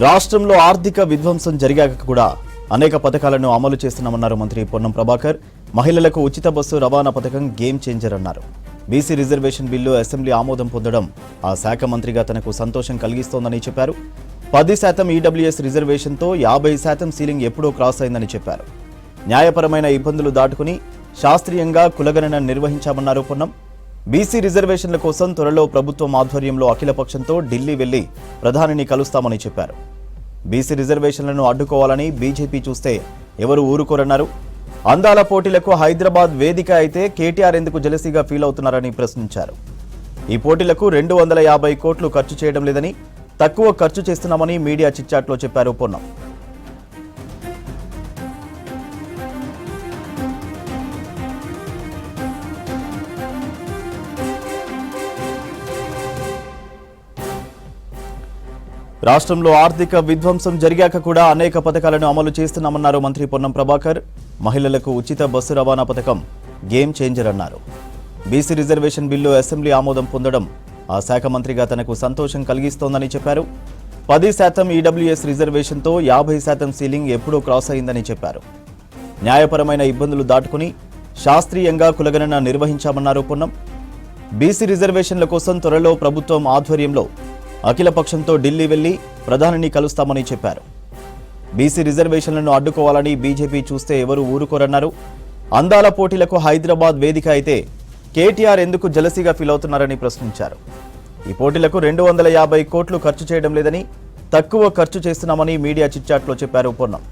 రాష్ట్రంలో ఆర్థిక విధ్వంసం జరిగాక కూడా అనేక పథకాలను అమలు చేస్తున్నామన్నారు మంత్రి పొన్నం ప్రభాకర్. మహిళలకు ఉచిత బస్సు రవాణా పథకం గేమ్ చేంజర్ అన్నారు. బీసీ రిజర్వేషన్ బిల్లు అసెంబ్లీ ఆమోదం పొందడం ఆ శాఖ మంత్రిగా తనకు సంతోషం కలిగిస్తోందని చెప్పారు. 10% ఈడబ్ల్యూఎస్ రిజర్వేషన్తో 50% సీలింగ్ ఎప్పుడో క్రాస్ అయిందని చెప్పారు. న్యాయపరమైన ఇబ్బందులు దాటుకుని శాస్త్రీయంగా కులగణన నిర్వహించామన్నారు పొన్నం. బీసీ రిజర్వేషన్ల కోసం త్వరలో ప్రభుత్వం ఆధ్వర్యంలో అఖిలపక్షంతో ఢిల్లీ వెళ్లి ప్రధానిని కలుస్తామని చెప్పారు. బీసీ రిజర్వేషన్లను అడ్డుకోవాలని బీజేపీ చూస్తే ఎవరు ఊరుకోరన్నారు. అందాల పోటీలకు హైదరాబాద్ వేదిక అయితే కేటీఆర్ ఎందుకు జెలసీగా ఫీల్ అవుతున్నారని ప్రశ్నించారు. ఈ పోటీలకు 250 కోట్లు ఖర్చు చేయడం లేదని, తక్కువ ఖర్చు చేస్తున్నామని మీడియా చిట్చాట్లో చెప్పారు పొన్నం. రాష్ట్రంలో ఆర్థిక విధ్వంసం జరిగాక కూడా అనేక పథకాలను అమలు చేస్తున్నామన్నారు మంత్రి పొన్నం ప్రభాకర్. మహిళలకు ఉచిత బస్సు రవాణా పథకం గేమ్ చేంజర్ అన్నారు. బీసీ రిజర్వేషన్ బిల్లు అసెంబ్లీ ఆమోదం పొందడం ఆ శాఖ మంత్రిగా తనకు సంతోషం కలిగిస్తోందని చెప్పారు. 10% ఈడబ్ల్యూఎస్ రిజర్వేషన్తో 50% సీలింగ్ ఎప్పుడూ క్రాస్ అయిందని చెప్పారు. న్యాయపరమైన ఇబ్బందులు దాటుకుని శాస్త్రీయంగా కులగణన నిర్వహించామన్నారు పొన్నం. బీసీ రిజర్వేషన్ల కోసం త్వరలో ప్రభుత్వం ఆధ్వర్యంలో అఖిలపక్షంతో ఢిల్లీ వెళ్లి ప్రధానిని కలుస్తామని చెప్పారు. బీసీ రిజర్వేషన్లను అడ్డుకోవాలని బీజేపీ చూస్తే ఎవరు ఊరుకోరన్నారు. అందాల పోటీలకు హైదరాబాద్ వేదిక అయితే కేటీఆర్ ఎందుకు జెలసీగా ఫీల్ అవుతున్నారని ప్రశ్నించారు. ఈ పోటీలకు 250 కోట్లు ఖర్చు చేయడం లేదని, తక్కువ ఖర్చు చేస్తున్నామని మీడియా చిట్చాట్లో చెప్పారు పొన్నం.